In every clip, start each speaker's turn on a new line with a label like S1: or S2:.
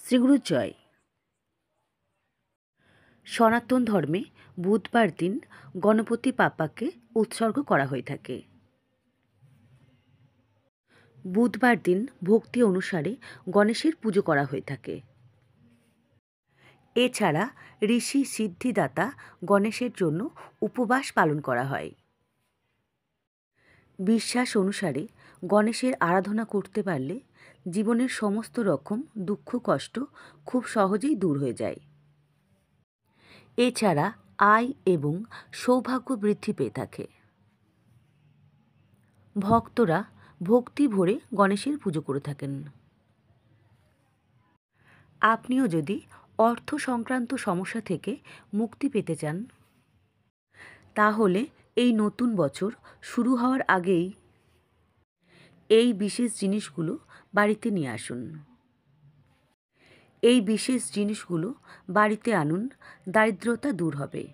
S1: শ্রীগুরুর জয়। সনাতন ধর্মে বুধবার দিন গণপতি বাপ্পাকে উৎসর্গ করা হয়ে থাকে। বুধবার দিন ভক্তি অনুসারে গণেশের পুজো করা হয়ে থাকে। এছাড়া ঋষি সিদ্ধিদাতা গণেশের জন্য উপবাস পালন করা হয়। বিশ্বাস অনুসারে গণেশের আরাধনা করতে পারলে জীবনের সমস্ত রকম দুঃখ কষ্ট খুব সহজেই দূর হয়ে যায়। এছাড়া আয় এবং সৌভাগ্য বৃদ্ধি পেয়ে থাকে। ভক্তরা ভক্তি ভরে গণেশের পুজো করে থাকেন। আপনিও যদি অর্থ সংক্রান্ত সমস্যা থেকে মুক্তি পেতে চান, তাহলে এই নতুন বছর শুরু হওয়ার আগেই এই বিশেষ জিনিসগুলো বাড়িতে নিয়ে আসুন। এই বিশেষ জিনিসগুলো বাড়িতে আনুন, দারিদ্রতা দূর হবে।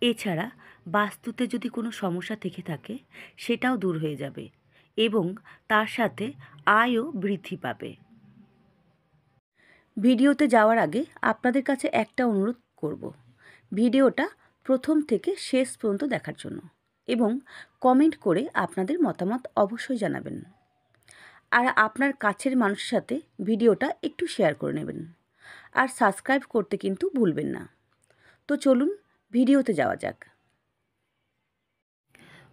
S1: এছাড়া বাস্তুতে যদি কোনো সমস্যা থেকে থাকে সেটাও দূর হয়ে যাবে এবং তার সাথে আয়ও বৃদ্ধি পাবে। ভিডিওতে যাওয়ার আগে আপনাদের কাছে একটা অনুরোধ করব, ভিডিওটা প্রথম থেকে শেষ পর্যন্ত দেখার জন্য এবং কমেন্ট করে আপনাদের মতামত অবশ্যই জানাবেন। আর আপনার কাছের মানুষের সাথে ভিডিওটা একটু শেয়ার করে নেবেন। আর সাবস্ক্রাইব করতে কিন্তু ভুলবেন না। তো চলুন ভিডিওতে যাওয়া যাক।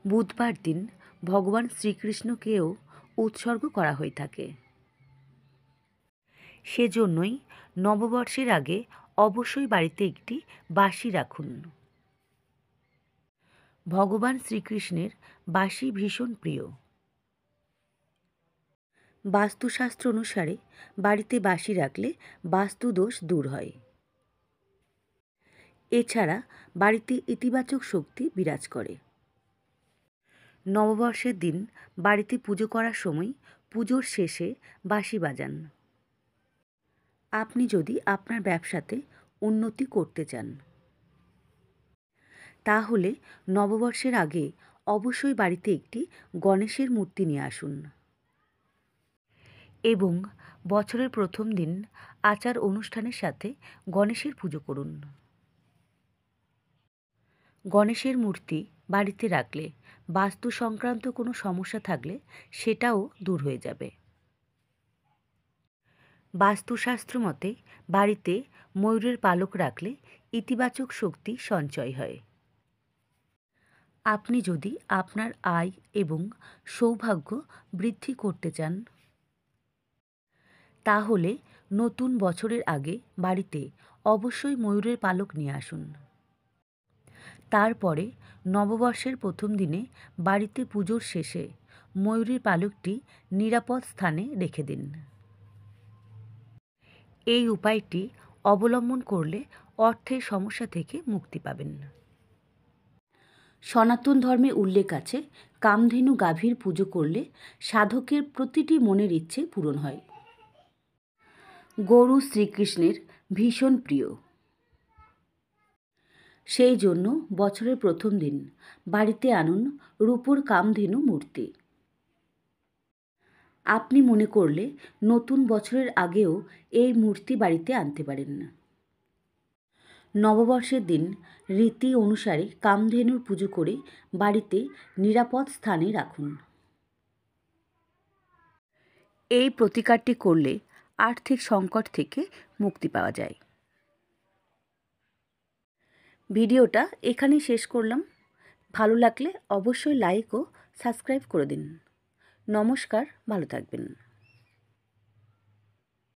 S1: বুধবার দিন ভগবান শ্রীকৃষ্ণকেও উৎসর্গ করা হয়ে থাকে। সেজন্যই নববর্ষের আগে অবশ্যই বাড়িতে একটি বাঁশি রাখুন। ভগবান শ্রীকৃষ্ণের বাঁশি ভীষণ প্রিয়। বাস্তুশাস্ত্র অনুসারে বাড়িতে বাঁশি রাখলে বাস্তুদোষ দূর হয়। এছাড়া বাড়িতে ইতিবাচক শক্তি বিরাজ করে। নববর্ষের দিন বাড়িতে পুজো করার সময় পুজোর শেষে বাঁশি বাজান। আপনি যদি আপনার ব্যবসাতে উন্নতি করতে চান, তাহলে নববর্ষের আগে অবশ্যই বাড়িতে একটি গণেশের মূর্তি নিয়ে আসুন এবং বছরের প্রথম দিন আচার অনুষ্ঠানের সাথে গণেশের পুজো করুন। গণেশের মূর্তি বাড়িতে রাখলে বাস্তু সংক্রান্ত কোনো সমস্যা থাকলে সেটাও দূর হয়ে যাবে। বাস্তুশাস্ত্র মতে বাড়িতে ময়ূরের পালক রাখলে ইতিবাচক শক্তি সঞ্চয় হয়। আপনি যদি আপনার আয় এবং সৌভাগ্য বৃদ্ধি করতে চান, তাহলে নতুন বছরের আগে বাড়িতে অবশ্যই ময়ূরের পালক নিয়ে আসুন। তারপরে নববর্ষের প্রথম দিনে বাড়িতে পুজোর শেষে ময়ূরের পালকটি নিরাপদ স্থানে রেখে দিন। এই উপায়টি অবলম্বন করলে অর্থের সমস্যা থেকে মুক্তি পাবেন। সনাতন ধর্মে উল্লেখ আছে, কামধেনু গাভীর পুজো করলে সাধকের প্রতিটি মনের ইচ্ছে পূরণ হয়। গরু শ্রীকৃষ্ণের ভীষণ প্রিয়। সেই জন্য বছরের প্রথম দিন বাড়িতে আনুন রূপোর কামধেনু মূর্তি। আপনি মনে করলে নতুন বছরের আগেও এই মূর্তি বাড়িতে আনতে পারেন। নববর্ষের দিন রীতি অনুসারে কামধেনুর পুজো করে বাড়িতে নিরাপদ স্থানে রাখুন। এই প্রতিকারটি করলে আর্থিক সংকট থেকে মুক্তি পাওয়া যায়। ভিডিওটা এখানেই শেষ করলাম। ভালো লাগলে অবশ্যই লাইক ও সাবস্ক্রাইব করে দিন। নমস্কার, ভালো থাকবেন।